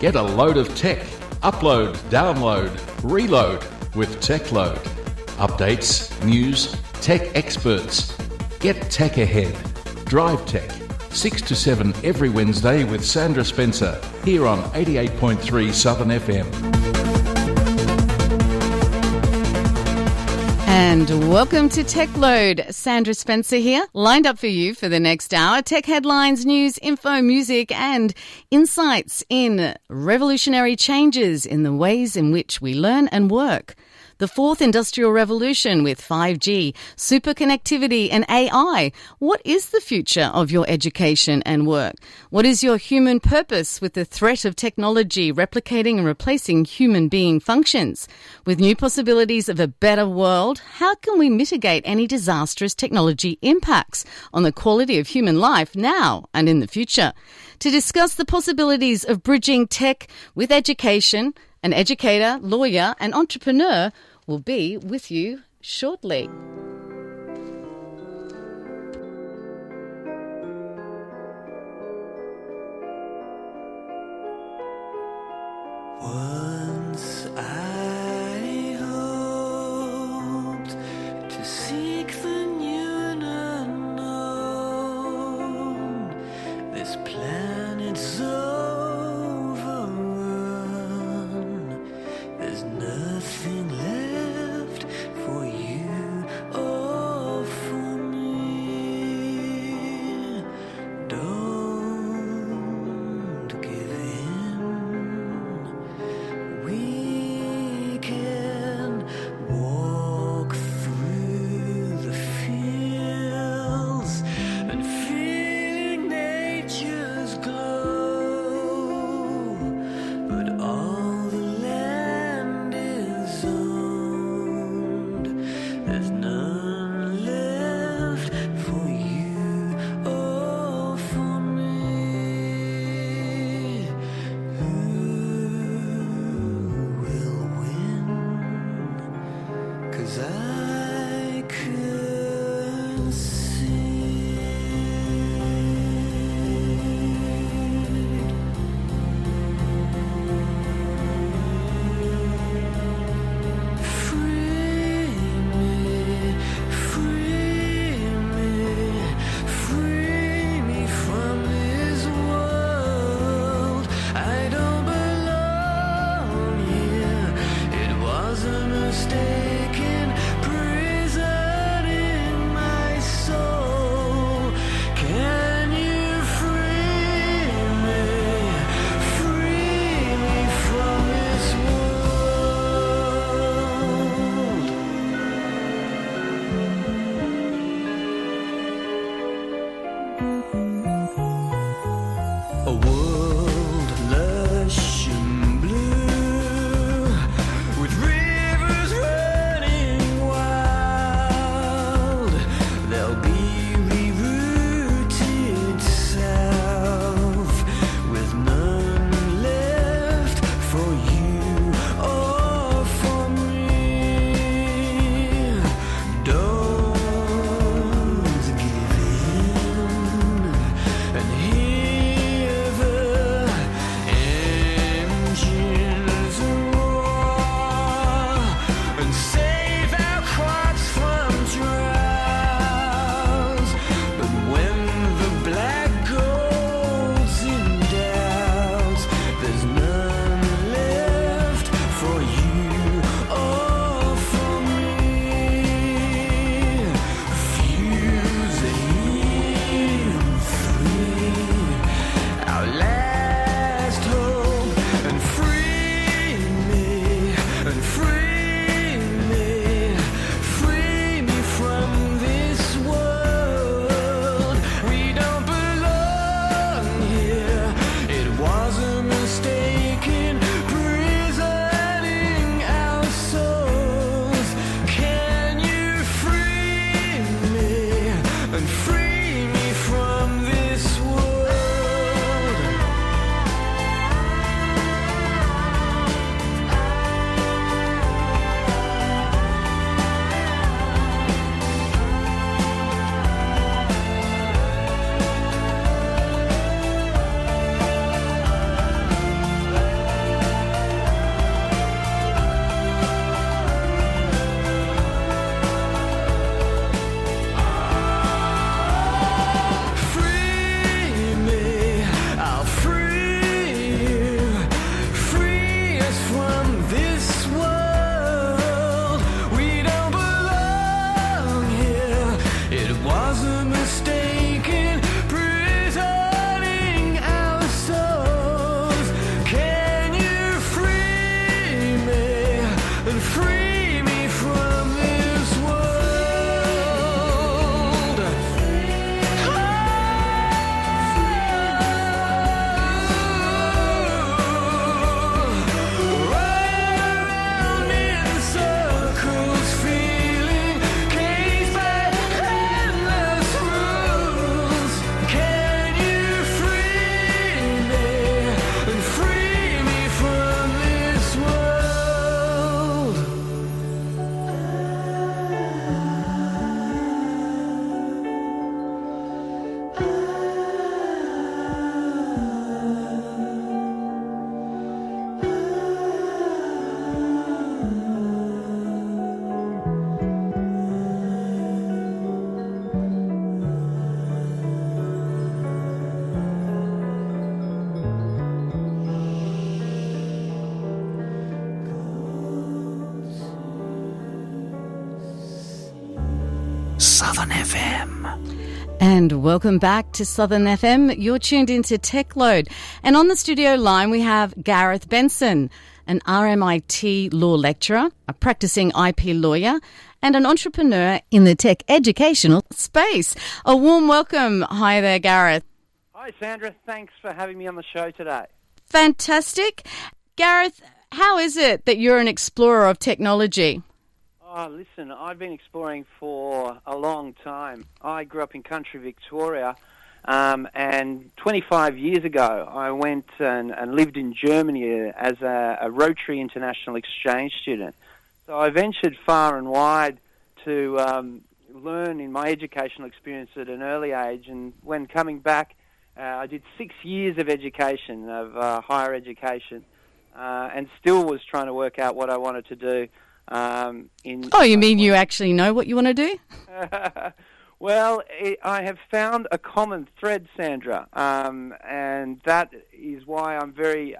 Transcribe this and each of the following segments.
Get a load of tech. Upload, download, reload with TechLoad. Updates, news, tech experts. Get tech ahead. Drive Tech. 6 to 7 every Wednesday with Sandra Spencer here on 88.3 Southern FM. And welcome to TechLoad. Sandra Spencer here, lined up for you for the next hour. Tech headlines, news, info, music, and insights in revolutionary changes in the ways in which we learn and work. The fourth industrial revolution with 5G, superconnectivity and AI. What is the future of your education and work? What is your human purpose with the threat of technology replicating and replacing human being functions? With new possibilities of a better world, how can we mitigate any disastrous technology impacts on the quality of human life now and in the future? To discuss the possibilities of bridging tech with education, an educator, lawyer and entrepreneur will be with you shortly. Once I hoped to seek the new and unknown. This planet's overrun. There's nothing left for you or for me. Don't give in. We can walk through the fields and feeling nature's glow, but all the land is owned. There's none left for you or for me. Who will win? 'Cause I could see. Free me from this world. I don't belong here. It was a mistaken prison in my soul. Can you free me from this world? A world lush and blue, with rivers running wild. They'll be rerouted south, with none left for you or for me. Don't give in and hear the Southern FM. And welcome back to Southern FM. You're tuned into Tech Load. And on the studio line, we have Gareth Benson, an RMIT law lecturer, a practicing IP lawyer, and an entrepreneur in the tech educational space. A warm welcome. Hi there, Gareth. Hi, Sandra. Thanks for having me on the show today. Fantastic. Gareth, how is it that you're an explorer of technology? Oh, listen, I've been exploring for a long time. I grew up in country Victoria, and 25 years ago I went and lived in Germany as a Rotary International Exchange student. So I ventured far and wide to learn in my educational experience at an early age, and when coming back, I did 6 years of education, of higher education, and still was trying to work out what I wanted to do. You mean you actually know what you want to do? Well, I have found a common thread, Sandra, and that is why I'm very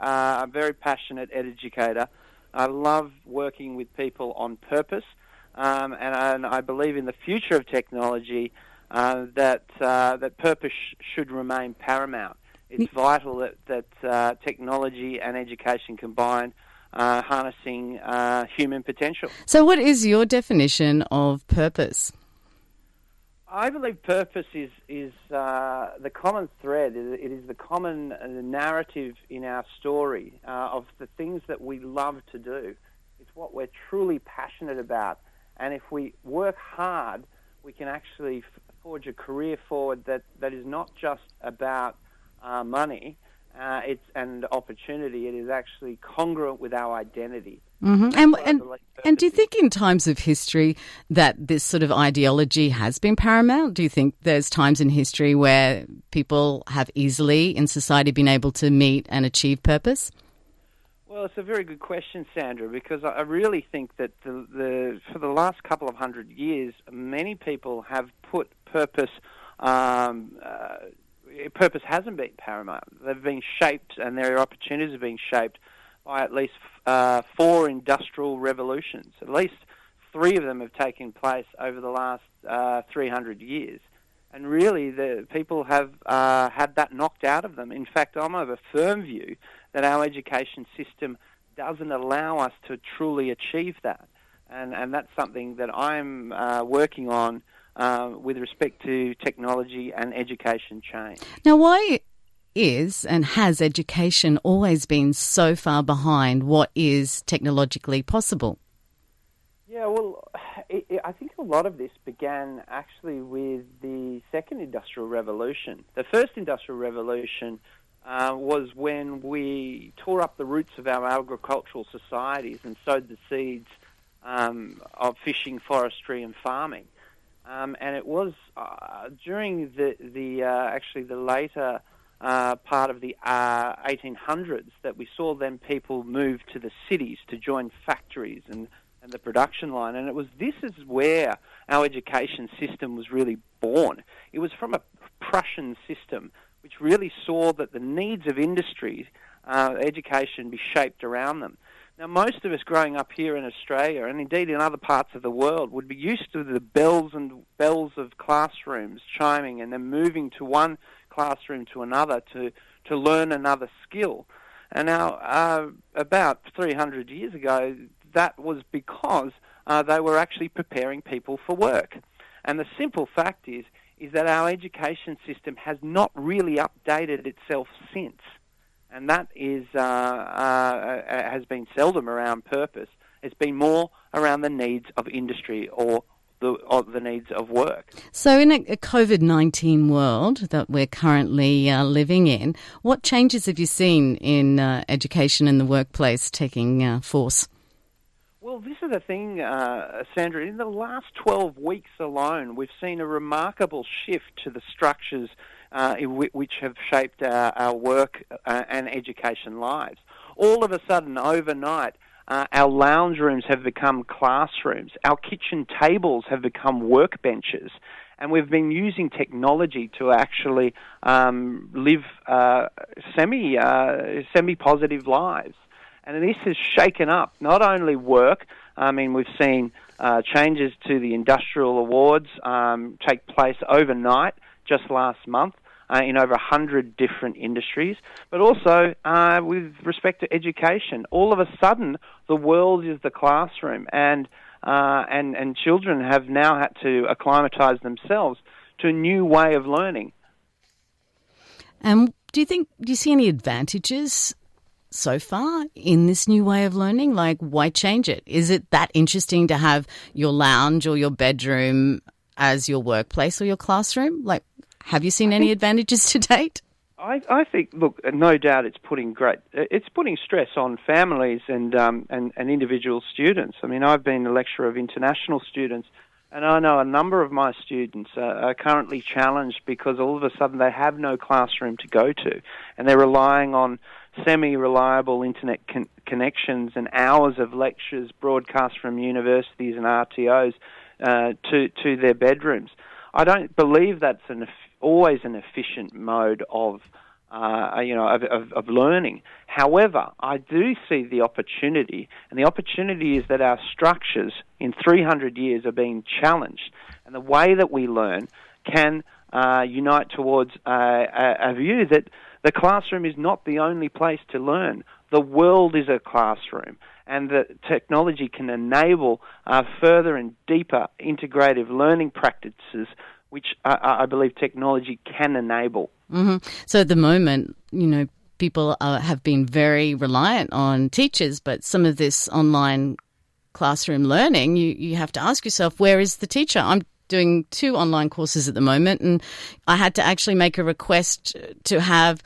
passionate educator. I love working with people on purpose, and I believe in the future of technology that purpose should remain paramount. It's vital that technology and education combined, harnessing human potential. So what is your definition of purpose? I believe purpose is the common thread. It is the common narrative in our story of the things that we love to do. It's what we're truly passionate about. And if we work hard, we can actually forge a career forward that is not just about money, and opportunity. It is actually congruent with our identity. Mm-hmm. And do you think in times of history that this sort of ideology has been paramount? Do you think there's times in history where people have easily in society been able to meet and achieve purpose? Well, it's a very good question, Sandra, because I really think that for the last couple of 100 years, many people have put purpose. Purpose hasn't been paramount. They've been shaped, and their opportunities have been shaped by at least 4 industrial revolutions. At least 3 of them have taken place over the last 300 years. And really, the people have had that knocked out of them. In fact, I'm of a firm view that our education system doesn't allow us to truly achieve that. And that's something that I'm working on with respect to technology and education change. Now, why is and has education always been so far behind what is technologically possible? Yeah, well, I think a lot of this began actually with the second industrial revolution. The first industrial revolution was when we tore up the roots of our agricultural societies and sowed the seeds of fishing, forestry and farming. And it was during the later part of the 1800s that we saw then people move to the cities to join factories and the production line. And this is where our education system was really born. It was from a Prussian system which really saw that the needs of industry, education be shaped around them. Now, most of us growing up here in Australia, and indeed in other parts of the world, would be used to the bells of classrooms chiming and then moving to one classroom to another to learn another skill. And now, about 300 years ago, that was because they were actually preparing people for work. And the simple fact is that our education system has not really updated itself since. And that has been seldom around purpose. It's been more around the needs of industry or the needs of work. So in a COVID-19 world that we're currently living in, what changes have you seen in education and the workplace taking force? Well, this is the thing, Sandra. In the last 12 weeks alone, we've seen a remarkable shift to the structures which have shaped our work and education lives. All of a sudden, overnight, our lounge rooms have become classrooms. Our kitchen tables have become workbenches. And we've been using technology to actually live semi-positive lives. And this has shaken up not only work, I mean, we've seen changes to the industrial awards take place overnight just last month in over 100 different industries. But also with respect to education, all of a sudden the world is the classroom, and children have now had to acclimatise themselves to a new way of learning. Do you see any advantages so far in this new way of learning? Like, why change it? Is it that interesting to have your lounge or your bedroom as your workplace or your classroom? Like, have you seen any advantages to date? I think, look, no doubt it's putting stress on families and individual students. I mean, I've been a lecturer of international students, and I know a number of my students are currently challenged because all of a sudden they have no classroom to go to, and they're relying on semi-reliable internet connections and hours of lectures broadcast from universities and RTOs to their bedrooms. I don't believe that's always an efficient mode of learning. However, I do see the opportunity, and the opportunity is that our structures in 300 years are being challenged, and the way that we learn can unite towards a view that the classroom is not the only place to learn. The world is a classroom, and that technology can enable further and deeper integrative learning practices, which I believe technology can enable. Mm-hmm. So at the moment, people have been very reliant on teachers, but some of this online classroom learning, you have to ask yourself, where is the teacher? I'm doing 2 online courses at the moment, and I had to actually make a request to have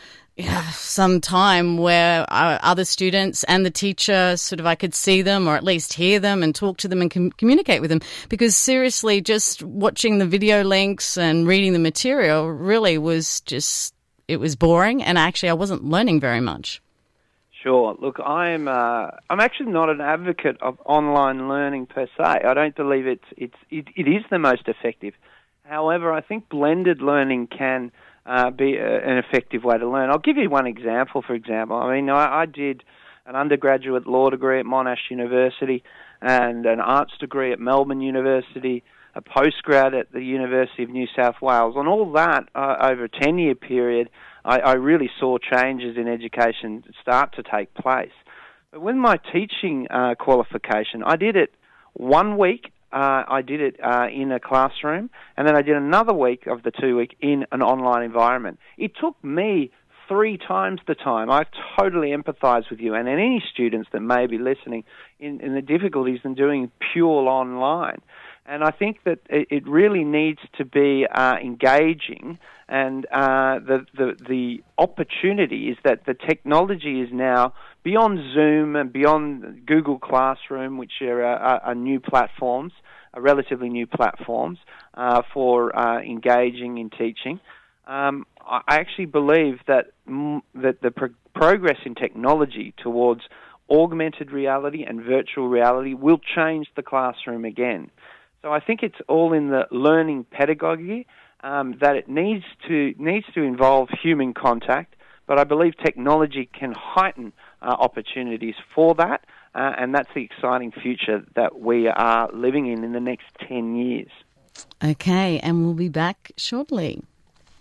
some time where other students and the teacher I could see them or at least hear them and talk to them and communicate with them, because seriously, just watching the video links and reading the material really was it was boring, and actually I wasn't learning very much. Sure. Look, I'm actually not an advocate of online learning per se. I don't believe it is the most effective. However, I think blended learning can be an effective way to learn. I'll give you one example, for example. I mean, I did an undergraduate law degree at Monash University and an arts degree at Melbourne University, a postgrad at the University of New South Wales. On all that, over a 10-year period, I really saw changes in education start to take place. But with my teaching qualification, I did it 1 week. I did it in a classroom, and then I did another week of the 2-week in an online environment. It took me 3 times the time. I totally empathise with you and any students that may be listening in the difficulties in doing pure online. And I think that it really needs to be engaging, and the opportunity is that the technology is now beyond Zoom and beyond Google Classroom, which are new platforms, relatively new platforms for engaging in teaching. I actually believe that the progress in technology towards augmented reality and virtual reality will change the classroom again. So I think it's all in the learning pedagogy that it needs to involve human contact, but I believe technology can heighten opportunities for that, and that's the exciting future that we are living in the next 10 years. Okay, and we'll be back shortly.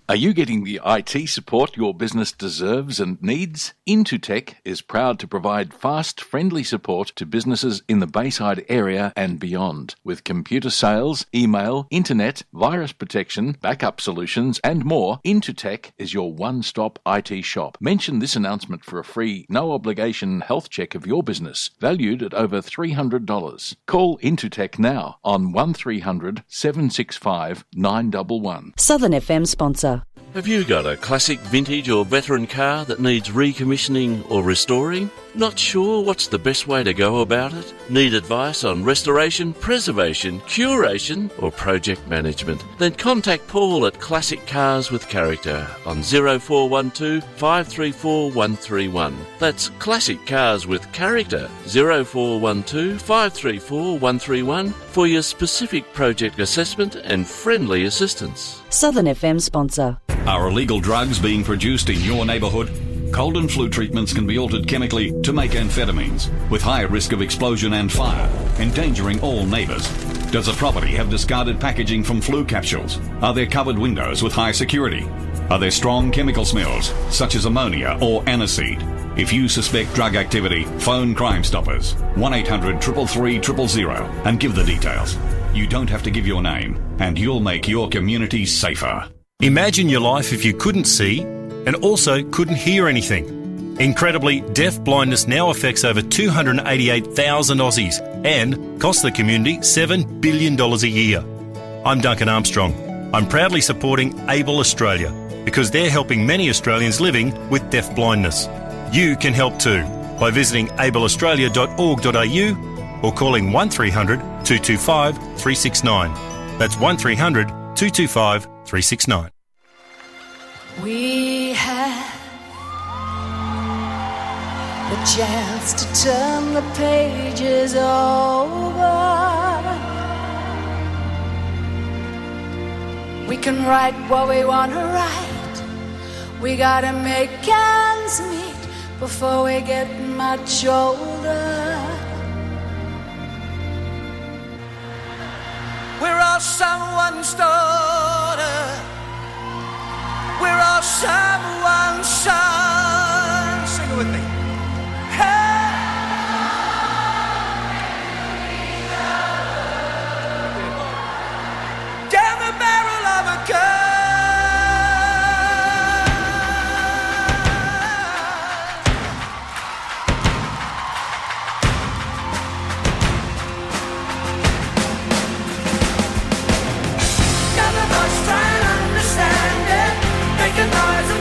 Are you getting the IT support your business deserves and needs? Intutech is proud to provide fast, friendly support to businesses in the Bayside area and beyond. With computer sales, email, internet, virus protection, backup solutions and more, Intutech is your one-stop IT shop. Mention this announcement for a free, no-obligation health check of your business, valued at over $300. Call Intutech now on 1300 765 911. SouthernFM sponsor. Have you got a classic, vintage or veteran car that needs recommissioning or restoring? Not sure what's the best way to go about it? Need advice on restoration, preservation, curation or project management? Then contact Paul at Classic Cars with Character on 0412 534 131. That's Classic Cars with Character, 0412 534 131 for your specific project assessment and friendly assistance. SouthernFM sponsor. Are illegal drugs being produced in your neighbourhood? Cold and flu treatments can be altered chemically to make amphetamines, with higher risk of explosion and fire, endangering all neighbours. Does a property have discarded packaging from flu capsules? Are there covered windows with high security? Are there strong chemical smells, such as ammonia or aniseed? If you suspect drug activity, phone Crime Stoppers, 1800 333 000 and give the details. You don't have to give your name, and you'll make your community safer. Imagine your life if you couldn't see and also couldn't hear anything. Incredibly, deaf blindness now affects over 288,000 Aussies and costs the community $7 billion a year. I'm Duncan Armstrong. I'm proudly supporting Able Australia because they're helping many Australians living with deaf blindness. You can help too by visiting ableaustralia.org.au or calling 1300 225 369. That's 1300 225 369. We had the chance to turn the pages over. We can write what we want to write. We gotta make ends meet before we get much older. We're all someone's daughter. We're all someone's son. Sing it with me. Hey! Down the barrel of a gun. None of us try and understand it. Make a noise.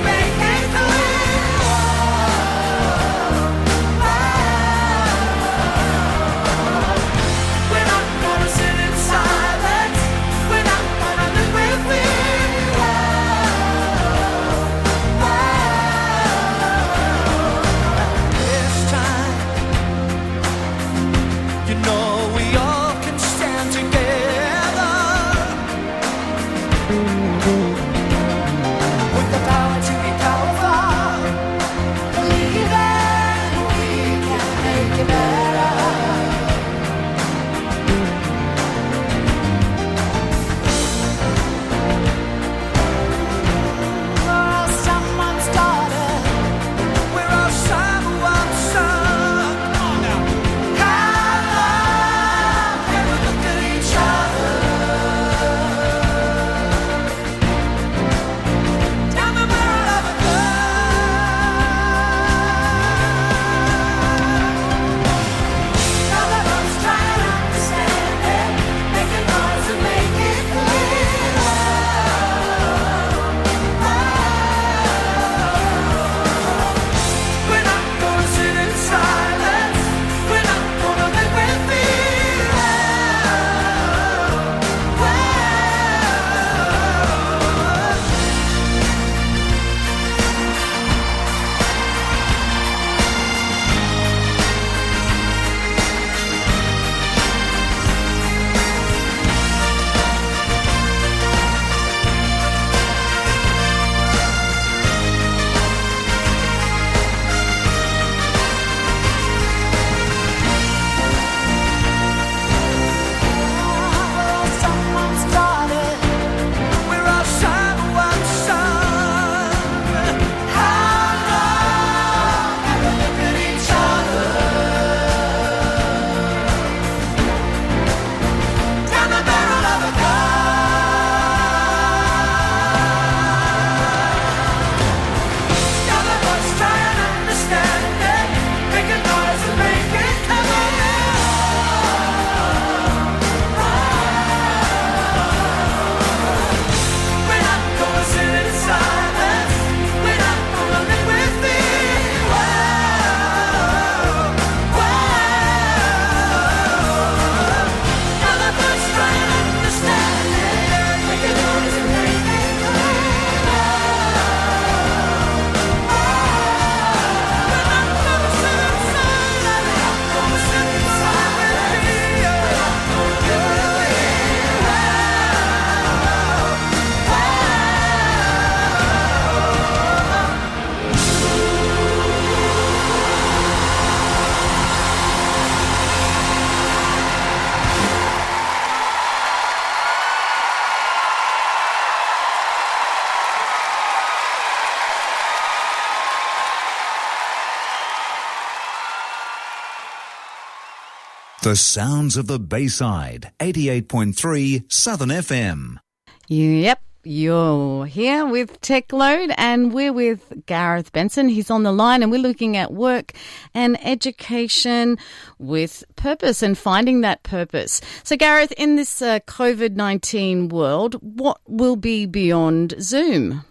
The sounds of the Bayside, 88.3 Southern FM. Yep, you're here with Tech Load, and we're with Gareth Benson. He's on the line, and we're looking at work and education with purpose and finding that purpose. So, Gareth, in this COVID-19 world, what will be beyond Zoom?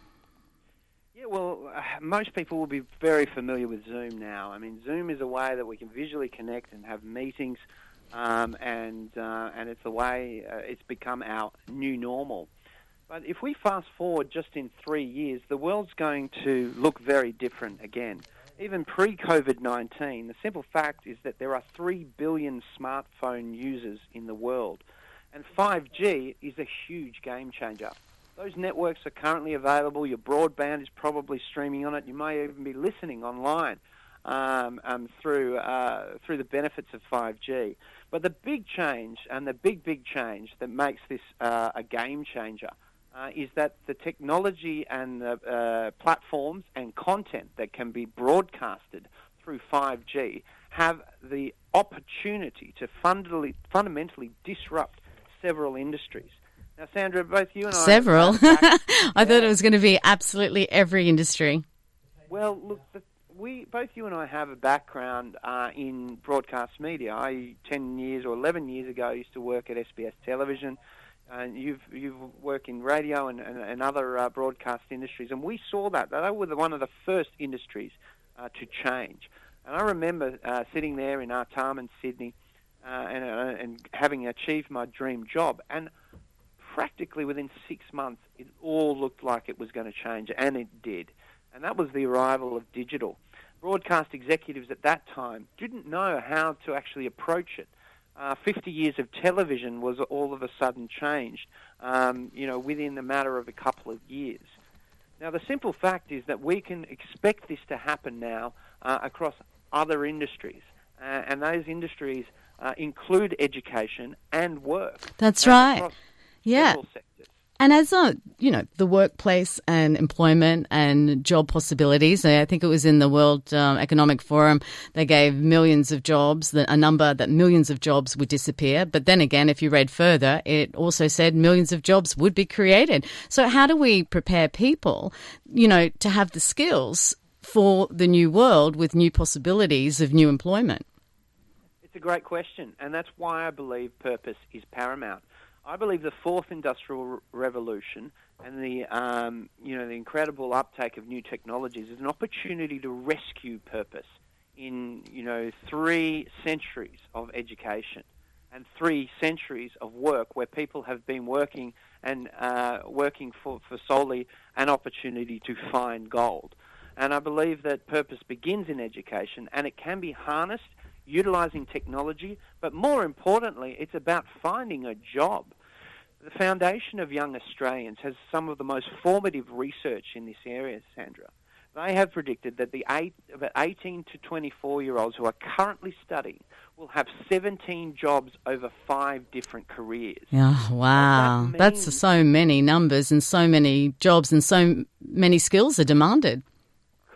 Well, most people will be very familiar with Zoom now. I mean, Zoom is a way that we can visually connect and have meetings, and it's a way it's become our new normal. But if we fast forward just in 3 years, the world's going to look very different again. Even pre-COVID-19, the simple fact is that there are 3 billion smartphone users in the world, and 5G is a huge game changer. Those networks are currently available. Your broadband is probably streaming on it. You may even be listening online through the benefits of 5G. But the big change, and the big change that makes this a game changer, is that the technology and the platforms and content that can be broadcasted through 5G have the opportunity to fundamentally disrupt several industries. Now, Sandra, both you and I... Several? I thought it was going to be absolutely every industry. Well, look, both you and I have a background in broadcast media. I, 10 years or 11 years ago, used to work at SBS Television, and you've worked in radio and other broadcast industries, and we saw that. They were one of the first industries to change. And I remember sitting there in Artarmon, Sydney, and having achieved my dream job, and practically within 6 months, it all looked like it was going to change, and it did. And that was the arrival of digital. Broadcast executives at that time didn't know how to actually approach it. 50 years of television was all of a sudden changed, within a matter of a couple of years. Now, the simple fact is that we can expect this to happen now across other industries, and those industries include education and work. That's right. Yeah. And as the workplace and employment and job possibilities, I think it was in the World Economic Forum, they gave millions of jobs, a number that millions of jobs would disappear. But then again, if you read further, it also said millions of jobs would be created. So how do we prepare people, to have the skills for the new world with new possibilities of new employment? It's a great question, and that's why I believe purpose is paramount. I believe the fourth industrial revolution and the incredible uptake of new technologies is an opportunity to rescue purpose in 3 centuries of education and 3 centuries of work where people have been working and working for solely an opportunity to find gold. And I believe that purpose begins in education, and it can be harnessed utilizing technology, but more importantly, it's about finding a job. The Foundation of Young Australians has some of the most formative research in this area, Sandra. They have predicted that the 18 to 24-year-olds who are currently studying will have 17 jobs over 5 different careers. Oh, wow. That's so many numbers and so many jobs and so many skills are demanded.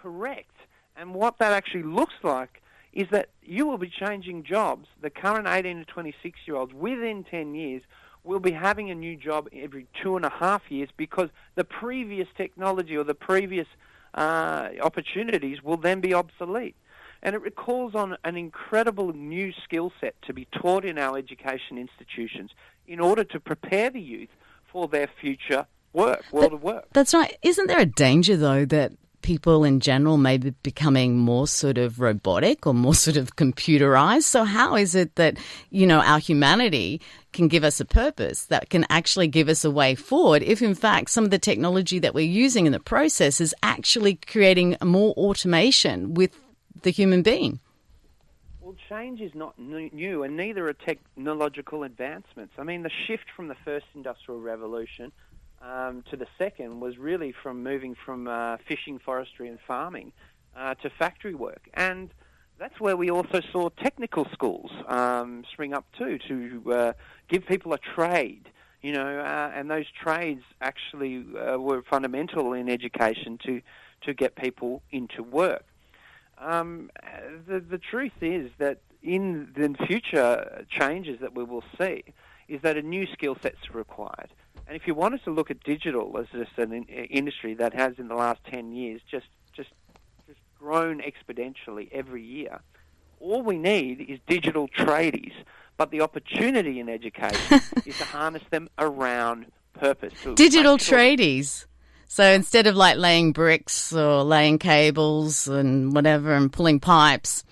Correct. And what that actually looks like is that you will be changing jobs. The current 18 to 26-year-olds within 10 years will be having a new job every 2.5 years because the previous technology or the previous opportunities will then be obsolete. And it calls on an incredible new skill set to be taught in our education institutions in order to prepare the youth for their future world of work. That's right. Isn't there a danger, though, that people in general may be becoming more sort of robotic or more sort of computerized? So how is it that, our humanity can give us a purpose that can actually give us a way forward if, in fact, some of the technology that we're using in the process is actually creating more automation with the human being? Well, change is not new, and neither are technological advancements. I mean, the shift from the first industrial revolution to the second was really from moving from fishing, forestry and farming to factory work. And that's where we also saw technical schools spring up too, to give people a trade, and those trades actually were fundamental in education to get people into work. The truth is that in the future changes that we will see is that a new skill set's required. And if you wanted to look at digital as just an industry that has in the last 10 years just grown exponentially every year, all we need is digital tradies. But the opportunity in education is to harness them around purpose. Digital tradies. So instead of like laying bricks or laying cables and whatever and pulling pipes,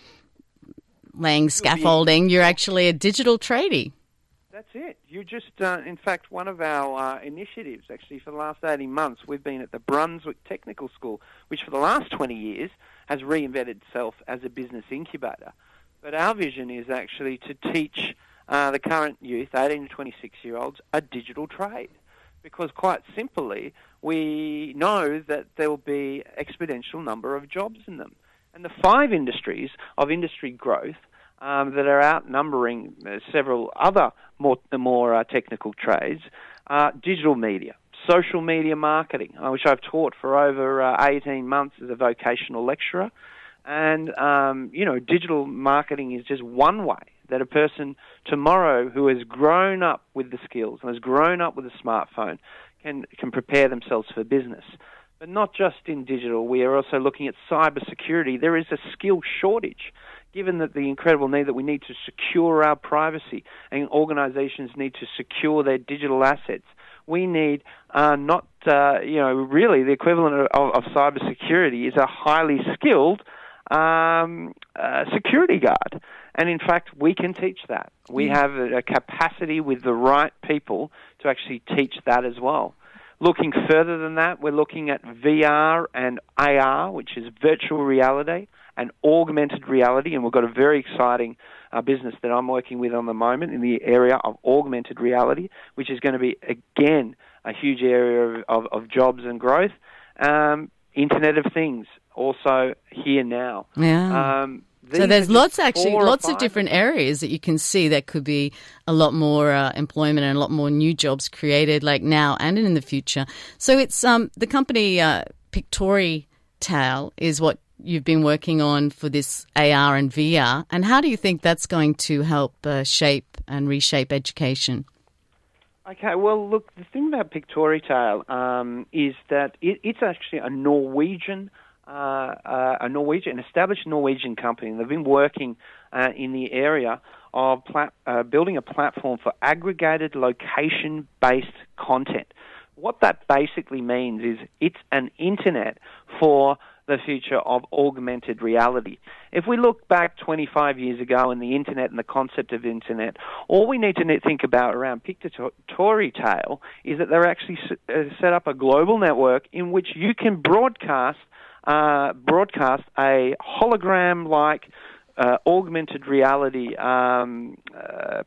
laying scaffolding, you're actually a digital tradie. That's it. You just, in fact, one of our initiatives, actually, for the last 18 months, we've been at the Brunswick Technical School, which for the last 20 years has reinvented itself as a business incubator. But our vision is actually to teach the current youth, 18 to 26-year-olds, a digital trade. Because quite simply, we know that there will be exponential number of jobs in them. And the 5 industries of industry growth that are outnumbering several other more technical trades are digital media, social media marketing, which I've taught for over 18 months as a vocational lecturer. And, digital marketing is just one way that a person tomorrow who has grown up with the skills and has grown up with a smartphone can prepare themselves for business. But not just in digital, we are also looking at cybersecurity. There is a skill shortage, given that the incredible need that we need to secure our privacy and organizations need to secure their digital assets. We need really the equivalent of cybersecurity is a highly skilled security guard. And in fact, we can teach that. We have a capacity with the right people to actually teach that as well. Looking further than that, we're looking at VR and AR, which is virtual reality and augmented reality, and we've got a very exciting business that I'm working with on the moment in the area of augmented reality, which is going to be, again, a huge area of jobs and growth. Internet of Things, also here now. Yeah. So there's lots of different areas that you can see that could be a lot more employment and a lot more new jobs created, like now and in the future. So it's the company Pictorial is what you've been working on for this AR and VR. And how do you think that's going to help shape and reshape education? Okay, well, look, the thing about Pictorial is that it's actually an established Norwegian company, and they've been working in the area of building a platform for aggregated location-based content. What that basically means is it's an internet for the future of augmented reality. If we look back 25 years ago in the internet and the concept of internet, all we need to think about around Pictorial is that they're actually set up a global network in which you can broadcast a hologram-like augmented reality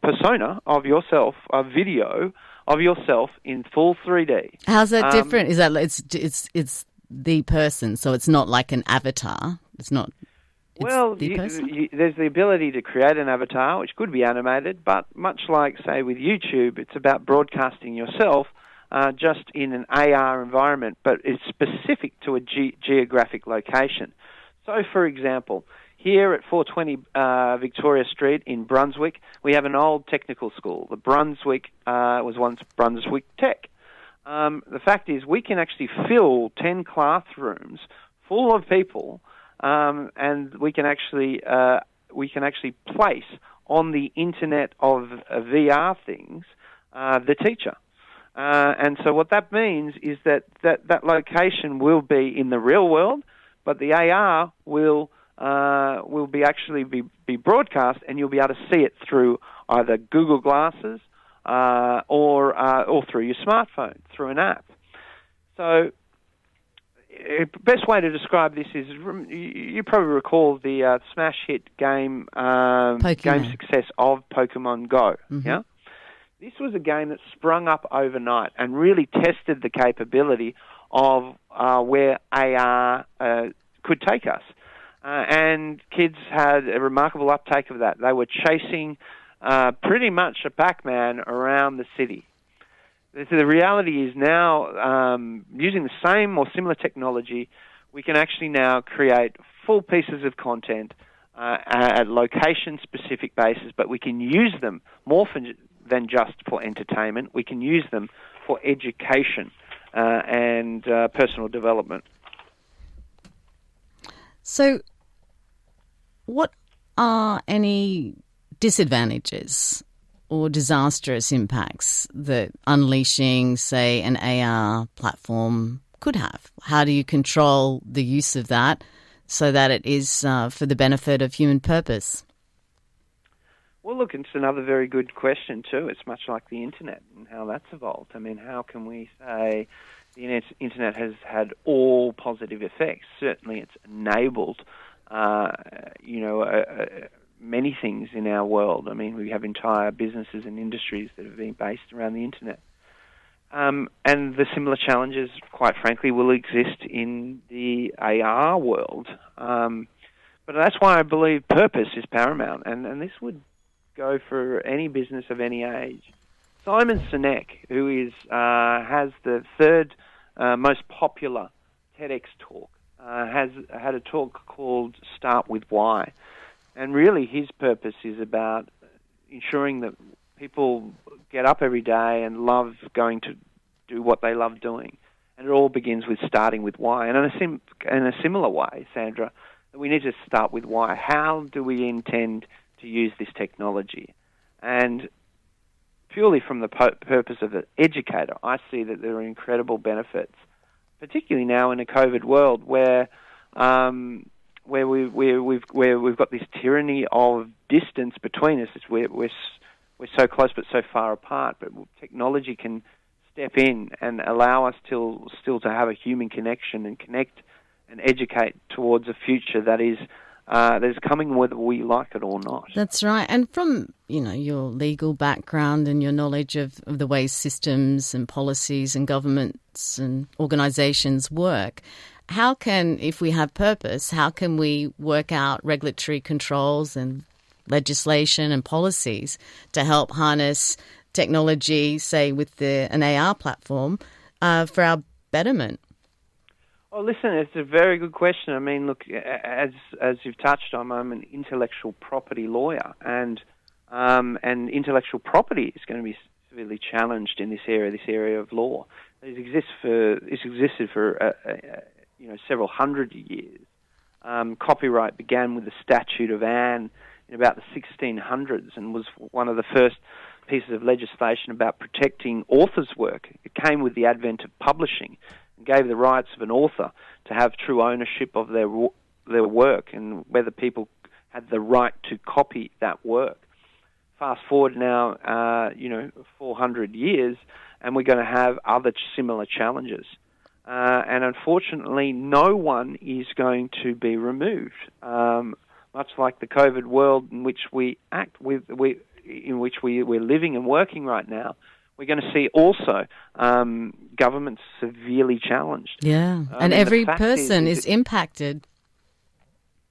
persona of yourself, a video of yourself in full 3D. How's that different? Is that it's the person, so it's not like an avatar? It's not. Well, there's the ability to create an avatar, which could be animated, but much like, say, with YouTube, it's about broadcasting yourself just in an AR environment, but it's specific to a geographic location. So, for example, here at 420 Victoria Street in Brunswick, we have an old technical school. The Brunswick was once Brunswick Tech. The fact is, we can actually fill 10 classrooms full of people, and we can actually place on the Internet of VR things the teacher. And so what that means is that location will be in the real world, but the AR will be broadcast, and you'll be able to see it through either Google Glasses or through your smartphone, through an app. So the best way to describe this is, you probably recall the smash hit game success of Pokemon Go. Mm-hmm. Yeah, this was a game that sprung up overnight and really tested the capability of where AR could take us. And kids had a remarkable uptake of that. They were chasing pretty much a Pac-Man around the city. So the reality is now, using the same or similar technology, we can actually now create full pieces of content at location-specific basis, but we can use them more than just for entertainment. We can use them for education and personal development. So, what are any disadvantages or disastrous impacts that unleashing, say, an AR platform could have? How do you control the use of that so that it is for the benefit of human purpose? Well, look, it's another very good question too. It's much like the internet and how that's evolved. I mean, how can we say the internet has had all positive effects? Certainly it's enabled, many things in our world. I mean, we have entire businesses and industries that have been based around the internet. And the similar challenges, quite frankly, will exist in the AR world. But that's why I believe purpose is paramount, and this would go for any business of any age. Simon Sinek, who has the third most popular TEDx talk, has had a talk called Start With Why. And really his purpose is about ensuring that people get up every day and love going to do what they love doing. And it all begins with starting with why. And in a similar way, Sandra, we need to start with why. How do we intend to use this technology? And purely from the purpose of an educator, I see that there are incredible benefits, particularly now in a COVID world where we've got this tyranny of distance between us. We're so close but so far apart. But technology can step in and allow us still to have a human connection and connect and educate towards a future that is coming whether we like it or not. That's right. And from your legal background and your knowledge of the way systems and policies and governments and organisations work, how can, if we have purpose, how can we work out regulatory controls and legislation and policies to help harness technology, say with an AR platform, for our betterment? Oh, listen, it's a very good question. I mean, look, as you've touched on, I'm an intellectual property lawyer, and intellectual property is going to be severely challenged in this area of law. It's existed for several hundred years. Copyright began with the Statute of Anne in about the 1600s and was one of the first pieces of legislation about protecting authors' work. It came with the advent of publishing and gave the rights of an author to have true ownership of their work and whether people had the right to copy that work. Fast forward now, 400 years, and we're going to have other similar challenges. And unfortunately, no one is going to be removed. Much like the COVID world in which we're living and working right now, we're going to see also governments severely challenged. Yeah, and every person is impacted.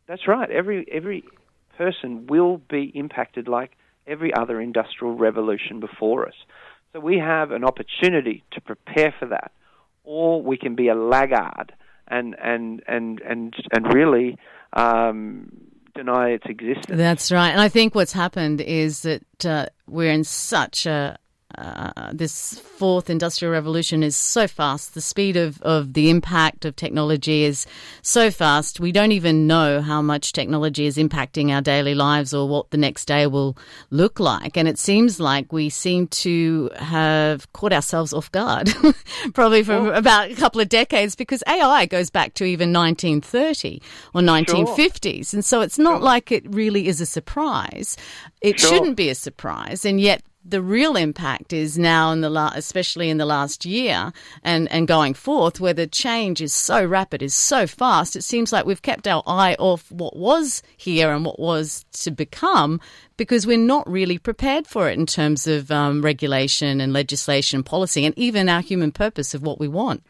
That's right. Every person will be impacted like every other industrial revolution before us. So we have an opportunity to prepare for that, or we can be a laggard and really deny its existence. That's right. And I think what's happened is that we're in such this fourth industrial revolution is so fast. The speed of the impact of technology is so fast. We don't even know how much technology is impacting our daily lives or what the next day will look like. And it seems like we seem to have caught ourselves off guard, probably for about a couple of decades, because AI goes back to even 1930 or 1950s. Sure. And so it's not like it really is a surprise. It shouldn't be a surprise. And yet the real impact is now, especially in the last year and going forth, where the change is so rapid, is so fast. It seems like we've kept our eye off what was here and what was to become because we're not really prepared for it in terms of regulation and legislation and policy and even our human purpose of what we want.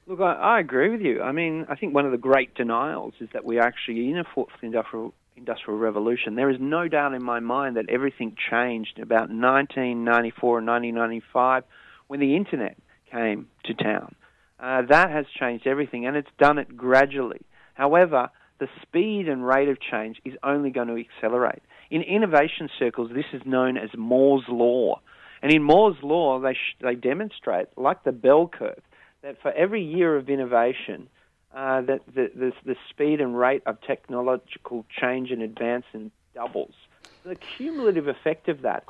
Look, I agree with you. I mean, I think one of the great denials is that we're actually in a fourth industrial revolution. There is no doubt in my mind that everything changed about 1994 and 1995 when the internet came to town. That has changed everything, and it's done it gradually. However, the speed and rate of change is only going to accelerate. In innovation circles, this is known as Moore's Law. And in Moore's Law, they demonstrate, like the bell curve, that for every year of innovation, that the speed and rate of technological change and advancement doubles. The cumulative effect of that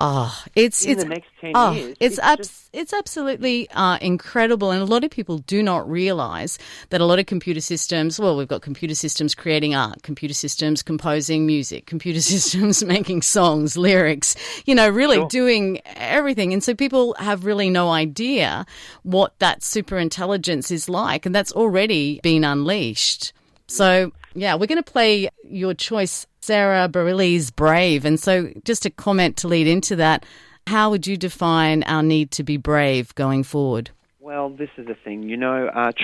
in the next 10 years. It's absolutely incredible, and a lot of people do not realise that a lot of computer systems, well, we've got computer systems creating art, computer systems composing music, computer systems making songs, lyrics, really doing everything. And so people have really no idea what that super intelligence is like, and that's already been unleashed. So, yeah, we're going to play your choice, Sarah Bareilles' Brave. And so just a comment to lead into that, how would you define our need to be brave going forward? Well, this is the thing.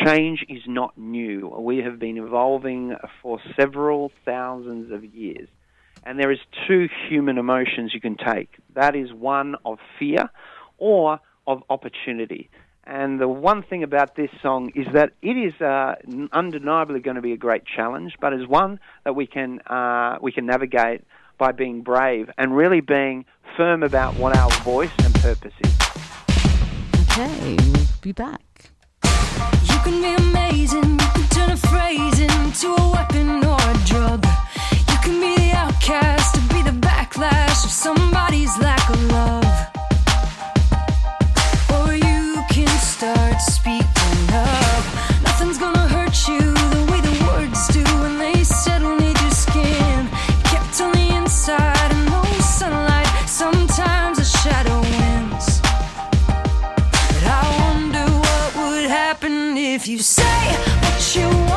Change is not new. We have been evolving for several thousands of years. And there is two human emotions you can take. That is one of fear or of opportunity. And the one thing about this song is that it is undeniably going to be a great challenge, but is one that we can navigate by being brave and really being firm about what our voice and purpose is. Okay, we'll be back. You can be amazing, you can turn a phrase into a weapon or a drug. You can be the outcast, to be the backlash of somebody's lack of love. Start speaking up. Nothing's gonna hurt you the way the words do when they settle near your skin. Kept on the inside and no sunlight. Sometimes a shadow wins. But I wonder what would happen if you say what you want.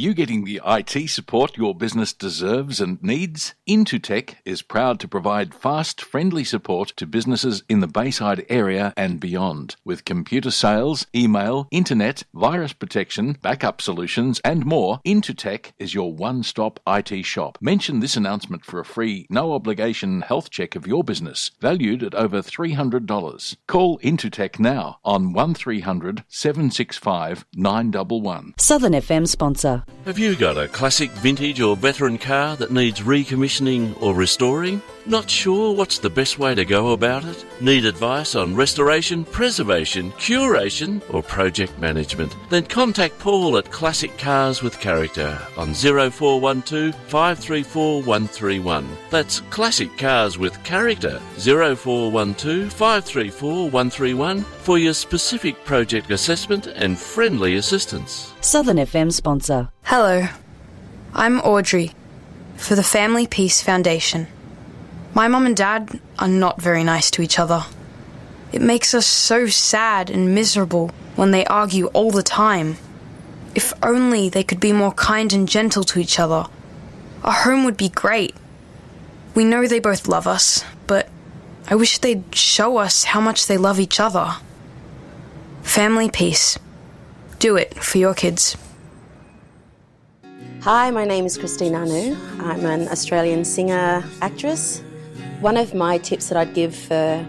you getting the IT support your business deserves and needs? Intutech is proud to provide fast, friendly support to businesses in the Bayside area and beyond. With computer sales, email, internet, virus protection, backup solutions, and more, Intutech is your one-stop IT shop. Mention this announcement for a free, no-obligation health check of your business, valued at over $300. Call Intutech now on 1300 765 911. Southern FM sponsor. Have you got a classic vintage or veteran car that needs recommissioning or restoring? Not sure what's the best way to go about it? Need advice on restoration, preservation, curation or project management? Then contact Paul at Classic Cars with Character on 0412 534 131. That's Classic Cars with Character 0412 534 131 for your specific project assessment and friendly assistance. Southern FM sponsor. Hello, I'm Audrey for the Family Peace Foundation. My mum and dad are not very nice to each other. It makes us so sad and miserable when they argue all the time. If only they could be more kind and gentle to each other, our home would be great. We know they both love us, but I wish they'd show us how much they love each other. Family Peace. Do it for your kids. Hi, my name is Christine Anu. I'm an Australian singer, actress. One of my tips that I'd give for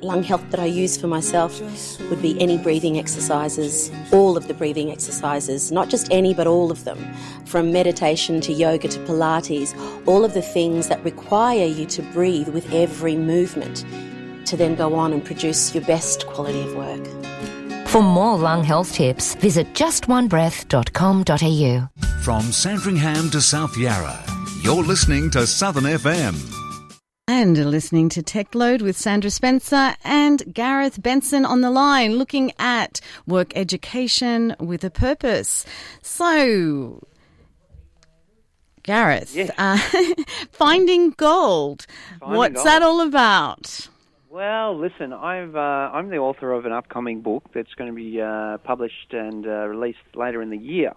lung health that I use for myself would be any breathing exercises, all of the breathing exercises, not just any but all of them, from meditation to yoga to Pilates, all of the things that require you to breathe with every movement to then go on and produce your best quality of work. For more lung health tips, visit justoneBreath.com.au. From Sandringham to South Yarra, you're listening to Southern FM. And listening to Tech Load with Sandra Spencer and Gareth Benson on the line, looking at work education with a purpose. So, Gareth, yes. Finding Gold. What's that all about? Well, listen, I'm the author of an upcoming book that's going to be published and released later in the year.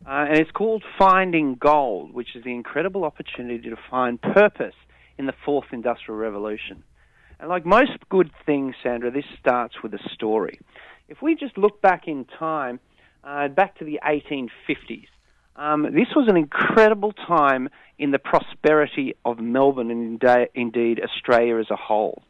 And it's called Finding Gold, which is the incredible opportunity to find purpose in the fourth industrial revolution. And like most good things, Sandra, this starts with a story. If we just look back in time, back to the 1850s, this was an incredible time in the prosperity of Melbourne and indeed Australia as a whole.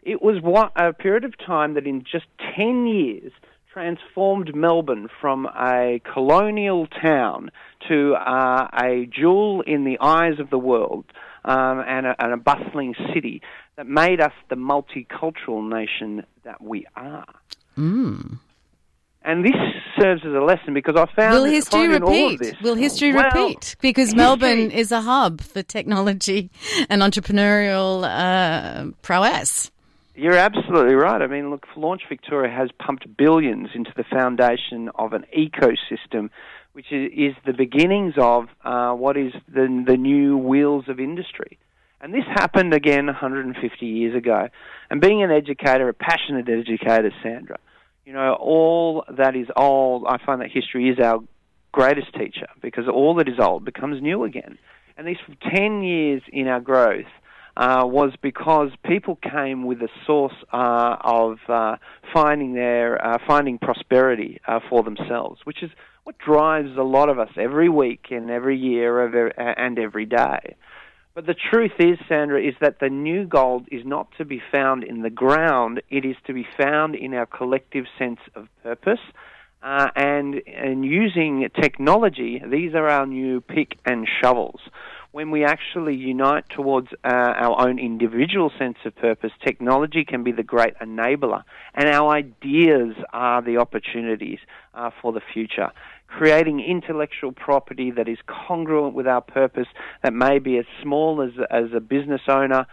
It was a period of time that in just 10 years transformed Melbourne from a colonial town to a jewel in the eyes of the world, and a bustling city that made us the multicultural nation that we are. Mm. And this serves as a lesson because I found Will history repeat? All of this, Will history repeat? Because Melbourne is a hub for technology and entrepreneurial prowess. You're absolutely right. I mean, look, Launch Victoria has pumped billions into the foundation of an ecosystem which is the beginnings of what is the new wheels of industry. And this happened again 150 years ago. And being an educator, a passionate educator, Sandra, you know, all that is old, I find that history is our greatest teacher because all that is old becomes new again. And these 10 years in our growth was because people came with a source of finding prosperity for themselves, which is what drives a lot of us every week and every year and every day. But the truth is, Sandra, is that the new gold is not to be found in the ground. It is to be found in our collective sense of purpose. And using technology, these are our new pick and shovels. When we actually unite towards our own individual sense of purpose, technology can be the great enabler, and our ideas are the opportunities for the future. Creating intellectual property that is congruent with our purpose, that may be as small as a business owner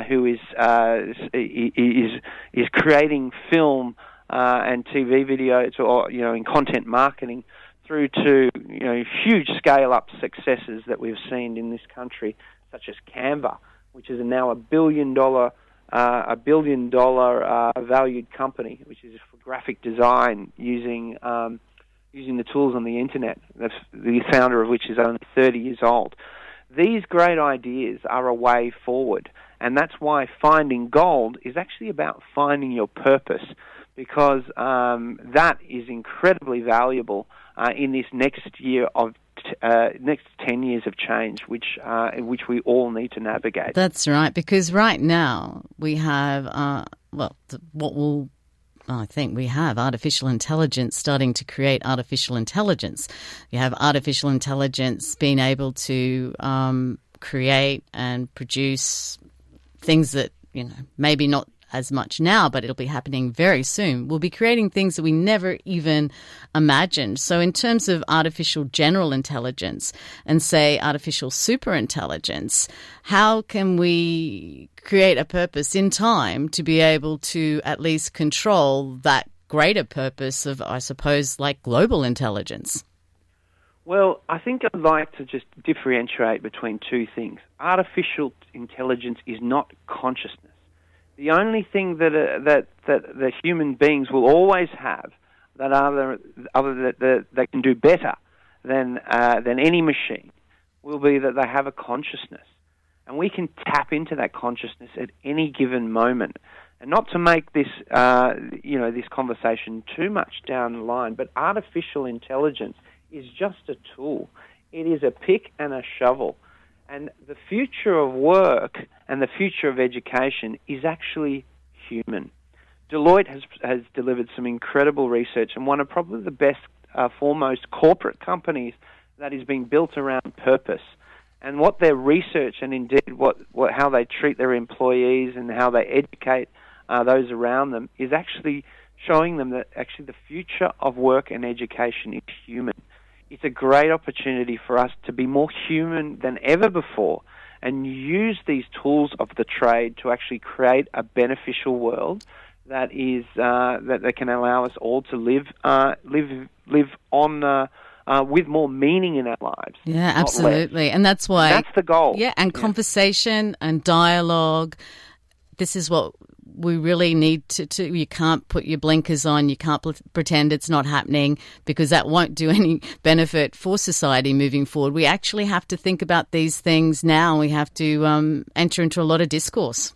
who is creating film and TV videos, or in content marketing, through to huge scale-up successes that we've seen in this country, such as Canva, which is now a $1 billion valued company, which is for graphic design using using the tools on the internet, the founder of which is only 30 years old. These great ideas are a way forward, and that's why finding gold is actually about finding your purpose, because that is incredibly valuable in this next year of next 10 years of change, which we all need to navigate. That's right, because right now we have, I think we have artificial intelligence starting to create artificial intelligence. You have artificial intelligence being able to create and produce things that, maybe not as much now, but it'll be happening very soon. We'll be creating things that we never even imagined. So in terms of artificial general intelligence and, say, artificial superintelligence, how can we create a purpose in time to be able to at least control that greater purpose of, I suppose, like global intelligence? Well, I think I'd like to just differentiate between two things. Artificial intelligence is not consciousness. The only thing that the human beings will always have that can do better than any machine will be that they have a consciousness, and we can tap into that consciousness at any given moment. And not to make this this conversation too much down the line, but artificial intelligence is just a tool. It is a pick and a shovel. And the future of work and the future of education is actually human. Deloitte has delivered some incredible research, and one of probably the best, foremost corporate companies that is being built around purpose. And what their research, and indeed how they treat their employees and how they educate those around them, is actually showing them that actually the future of work and education is human. It's a great opportunity for us to be more human than ever before and use these tools of the trade to actually create a beneficial world that is that can allow us all to live on with more meaning in our lives. Yeah, absolutely. And that's why... And that's the goal. Yeah, and conversation and dialogue. This is what we really need to you can't put your blinkers on, you can't pretend it's not happening, because that won't do any benefit for society moving forward. We actually have to think about these things now. We have to enter into a lot of discourse.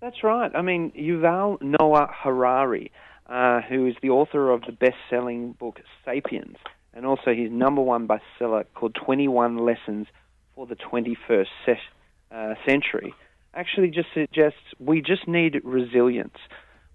That's right. I mean, Yuval Noah Harari, who is the author of the best-selling book Sapiens, and also his number one bestseller called 21 Lessons for the 21st Century, actually just suggests we just need resilience.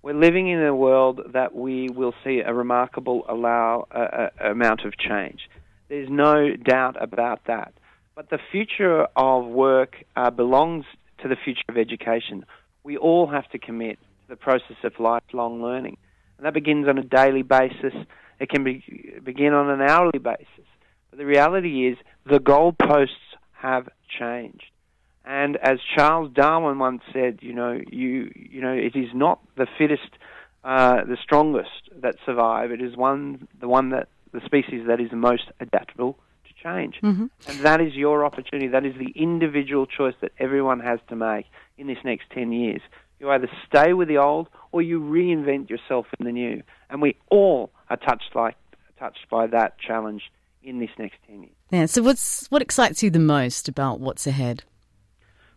We're living in a world that we will see a remarkable amount of change. There's no doubt about that. But the future of work belongs to the future of education. We all have to commit to the process of lifelong learning. And that begins on a daily basis. It can begin on an hourly basis. But the reality is the goalposts have changed. And as Charles Darwin once said, it is not the fittest, the strongest that survive. It is the species that is most adaptable to change. Mm-hmm. And that is your opportunity. That is the individual choice that everyone has to make in this next 10 years. You either stay with the old or you reinvent yourself in the new. And we all are touched by that challenge in this next 10 years. Yeah. So what excites you the most about what's ahead?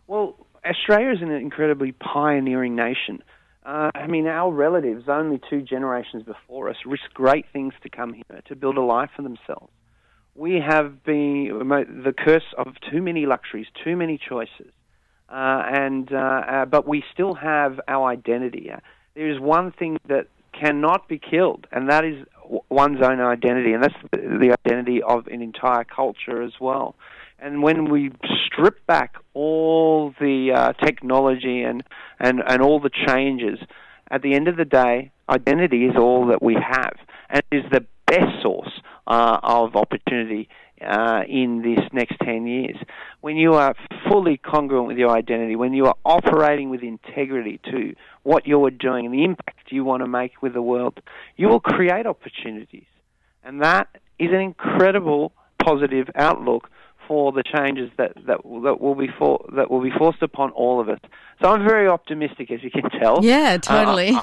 Well, Australia is an incredibly pioneering nation. Our relatives, only 2 generations before us, risked great things to come here, to build a life for themselves. We have been the curse of too many luxuries, too many choices, but we still have our identity. There is one thing that cannot be killed, and that is one's own identity, and that's the identity of an entire culture as well. And when we strip back all the technology and all the changes, at the end of the day, identity is all that we have, and it is the best source of opportunity in this next 10 years. When you are fully congruent with your identity, when you are operating with integrity to what you're doing and the impact you want to make with the world, you will create opportunities. And that is an incredible positive outlook for the changes that will be forced upon all of us. So I'm very optimistic, as you can tell. Yeah, totally.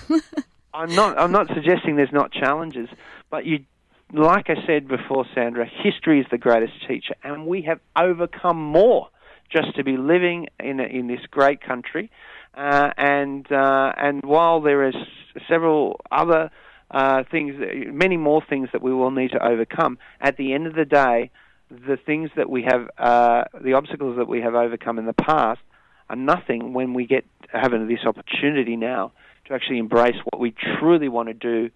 I'm not suggesting there's not challenges, but you like I said before, Sandra, history is the greatest teacher, and we have overcome more just to be living in this great country. And while there is several other things, many more things that we will need to overcome, at the end of the day, the things that we have, the obstacles that we have overcome in the past are nothing when we get having this opportunity now to actually embrace what we truly want to do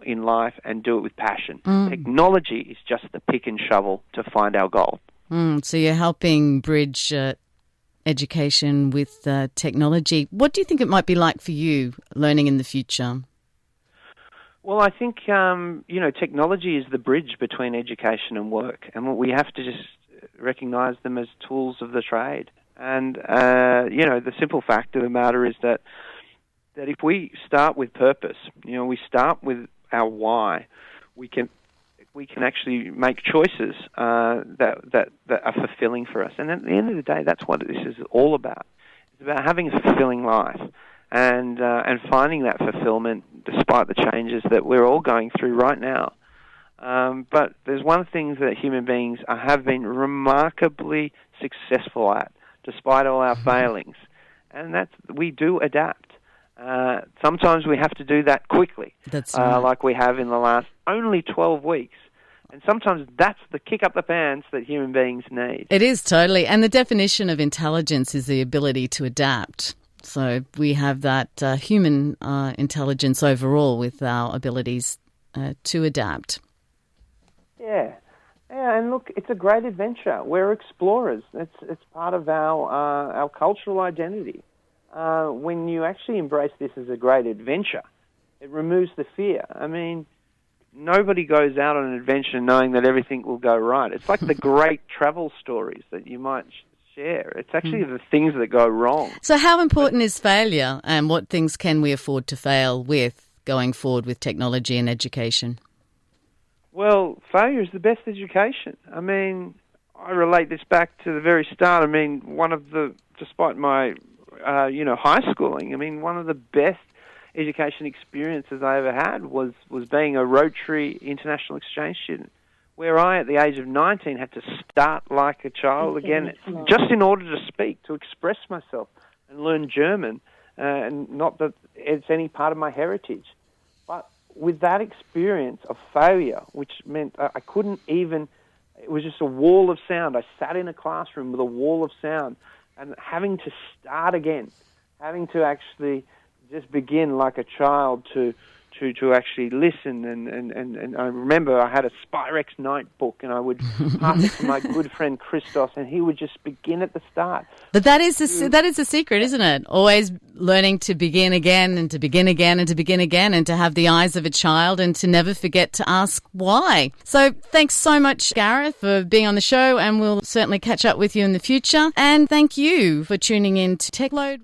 in life and do it with passion. Technology is just the pick and shovel to find our goal. So you're helping bridge education with technology. What do you think it might be like for you learning in the future? Well, I think, technology is the bridge between education and work, and we have to just recognise them as tools of the trade. And, the simple fact of the matter is that if we start with purpose, we start with our why, we can actually make choices that are fulfilling for us. And at the end of the day, that's what this is all about. It's about having a fulfilling life and finding that fulfillment despite the changes that we're all going through right now. But there's one thing that human beings have been remarkably successful at, despite all our failings, and that's we do adapt. Sometimes we have to do that quickly, like we have in the last only 12 weeks. And sometimes that's the kick up the pants that human beings need. It is, totally. And the definition of intelligence is the ability to adapt. So we have that human intelligence overall with our abilities to adapt. Yeah, and look, it's a great adventure. We're explorers. It's part of our cultural identity. When you actually embrace this as a great adventure, it removes the fear. I mean, nobody goes out on an adventure knowing that everything will go right. It's like the great travel stories that you might share. It's actually the things that go wrong. So how important is failure, and what things can we afford to fail with going forward with technology and education? Well, failure is the best education. I mean, I relate this back to the very start. I mean, despite my high schooling, I mean, one of the best education experiences I ever had was being a Rotary International Exchange student, where I, at the age of 19, had to start like a child again, just in order to speak, to express myself and learn German, and not that it's any part of my heritage. But with that experience of failure, which meant I couldn't even, it was just a wall of sound. I sat in a classroom with a wall of sound, and having to start again, having to actually just begin like a child to actually listen. And I remember I had a Spirex notebook, and I would pass it to my good friend Christos, and he would just begin at the start. But that is the secret, isn't it? Always learning to begin again and to begin again and to begin again, and to have the eyes of a child and to never forget to ask why. So thanks so much, Gareth, for being on the show, and we'll certainly catch up with you in the future. And thank you for tuning in to TechLoad.